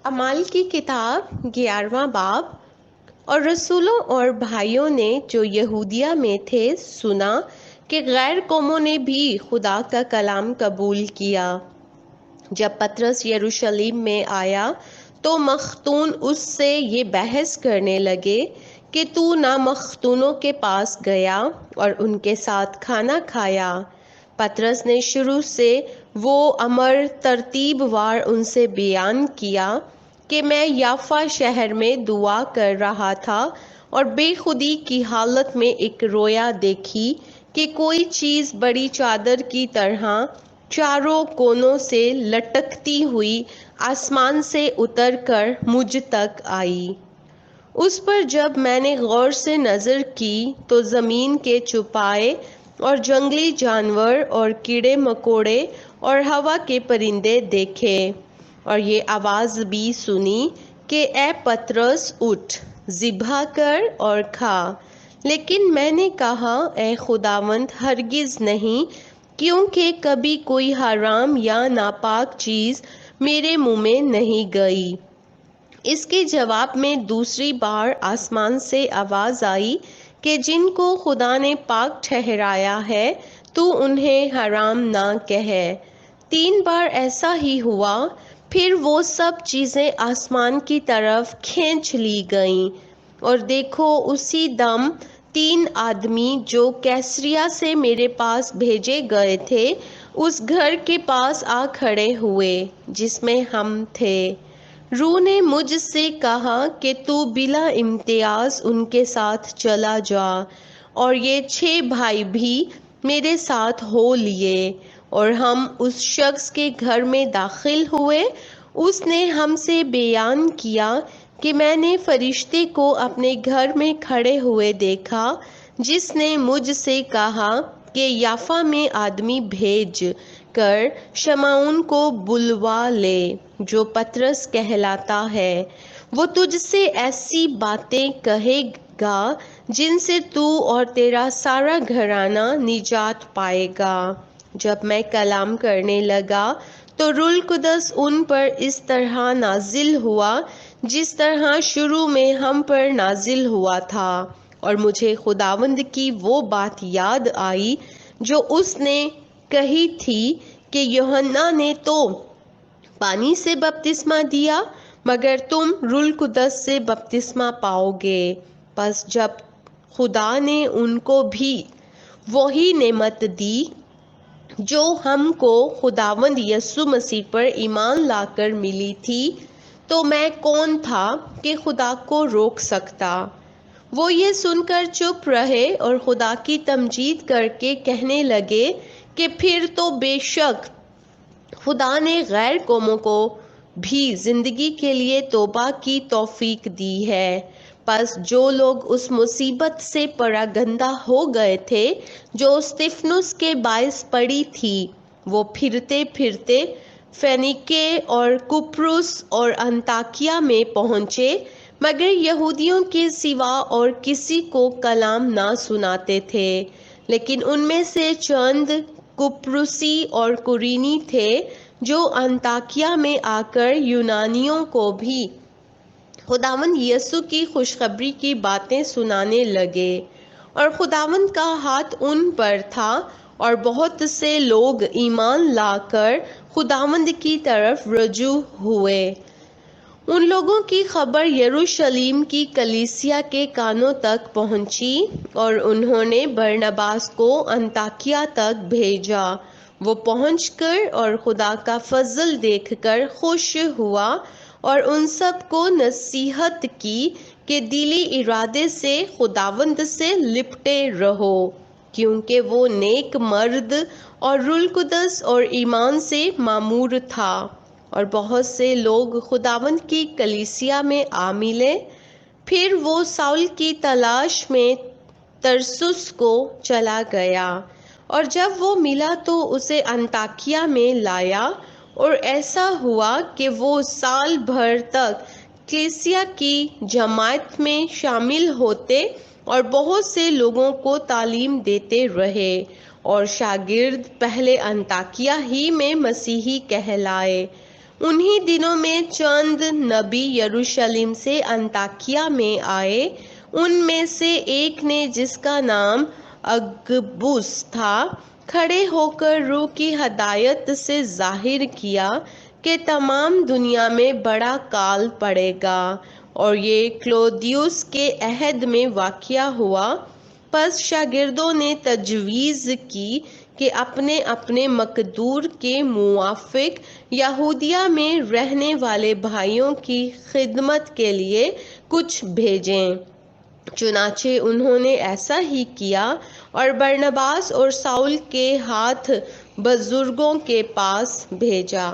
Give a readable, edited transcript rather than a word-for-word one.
अमाल की किताब 11वां बाब। और रसूलों और भाइयों ने जो यहूदिया में थे सुना कि गैर कौमों ने भी खुदा का कलाम कबूल किया। जब पतरस यरूशलेम में आया तो मख्तून उससे ये बहस करने लगे कि तू ना मख्तूनों के पास गया और उनके साथ खाना खाया। पतरस ने शुरू से वो अमर तरतीबवार उनसे बयान किया कि मैं याफा शहर में दुआ कर रहा था और बेखुदी की हालत में एक रोया देखी कि कोई चीज़ बड़ी चादर की तरह चारों कोनों से लटकती हुई आसमान से उतरकर मुझ तक आई। उस पर जब मैंने गौर से नज़र की तो ज़मीन के चुपाए और जंगली जानवर और कीड़े मकोड़े और हवा के परिंदे देखे और ये आवाज़ भी सुनी कि ए पतरस उठ, ज़िबा कर और खा। लेकिन मैंने कहा, ए खुदावंद, हरगिज़ नहीं, क्योंकि कभी कोई हराम या नापाक चीज़ मेरे मुंह में नहीं गई। इसके जवाब में दूसरी बार आसमान से आवाज़ आई कि जिनको खुदा ने पाक ठहराया है तू उन्हें हराम ना कहे। 3 बार ऐसा ही हुआ। फिर वो सब चीज़ें आसमान की तरफ खींच ली गईं और देखो उसी दम 3 आदमी जो कैसरिया से मेरे पास भेजे गए थे उस घर के पास आ खड़े हुए जिसमें हम थे। रूह ने मुझसे कहा कि तू बिला इम्तियाज उनके साथ चला जा। और ये 6 भाई भी मेरे साथ हो लिए और हम उस शख्स के घर में दाखिल हुए। उसने हमसे बयान किया कि मैंने फरिश्ते को अपने घर में खड़े हुए देखा जिसने मुझसे कहा कि याफा में आदमी भेज कर शमाउन को बुलवा ले जो पतरस कहलाता है। वो तुझसे ऐसी बातें कहेगा जिनसे तू और तेरा सारा घराना निजात पाएगा। जब मैं कलाम करने लगा तो रूह कुदस उन पर इस तरह नाजिल हुआ जिस तरह शुरू में हम पर नाजिल हुआ था। और मुझे खुदावंद की वो बात याद आई जो उसने कही थी कि यूहन्ना ने तो पानी से बपतिस्मा दिया मगर तुम रूह कुदस से बपतिस्मा पाओगे। बस जब खुदा ने उनको भी वही नेमत दी जो हमको खुदावंद यसु मसीह पर ईमान लाकर मिली थी तो मैं कौन था कि खुदा को रोक सकता। वो ये सुनकर चुप रहे और खुदा की तमजीद करके कहने लगे कि फिर तो बेशक खुदा ने गैर कौमों को भी जिंदगी के लिए तौबा की तौफीक दी है। बस जो लोग उस मुसीबत से परागंदा हो गए थे जो स्तिफनुस के बायस पड़ी थी वो फिरते फिरते फेनिके और कुप्रुस और अंताकिया में पहुँचे मगर यहूदियों के सिवा और किसी को कलाम ना सुनाते थे। लेकिन उनमें से चंद कुप्रुसी और कुरीनी थे जो अंताकिया में आकर यूनानियों को भी खुदावंद यसु की खुशखबरी की बातें सुनाने लगे। और खुदावंद का हाथ उन पर था और बहुत से लोग ईमान लाकर खुदावंद की तरफ रजू हुए। उन लोगों की खबर यरूशलेम की कलीसिया के कानों तक पहुंची और उन्होंने बरनबास को अंताकिया तक भेजा। वो पहुंचकर और खुदा का फजल देखकर खुश हुआ और उन सब को नसीहत की कि दिली इरादे से खुदावंद से लिपटे रहो क्योंकि वो नेक मर्द और रूह कुदस और ईमान से मामूर था। और बहुत से लोग खुदावंद की कलीसिया में आ मिले। फिर वो साउल की तलाश में तरसुस को चला गया और जब वो मिला तो उसे अंताकिया में लाया। और ऐसा हुआ कि वो साल भर तक कलीसिया की जमात में शामिल होते और बहुत से लोगों को तालीम देते रहे और शागिर्द पहले अंताकिया ही में मसीही कहलाए। انہی دنوں میں چند نبی یروشلم سے انطاکیہ میں آئے۔ ان میں سے ایک نے، جس کا نام اگبوس تھا، کھڑے ہو کر روح کی ہدایت سے ظاہر کیا کہ تمام دنیا میں بڑا کال پڑے گا، اور یہ کلودیوس کے عہد میں واقع ہوا۔ پس شاگردوں نے تجویز کی کہ اپنے اپنے مقدور کے موافق یہودیہ میں رہنے والے بھائیوں کی خدمت کے لیے کچھ بھیجیں۔ چنانچہ انہوں نے ایسا ہی کیا، اور برنباس اور ساؤل کے ہاتھ بزرگوں کے پاس بھیجا۔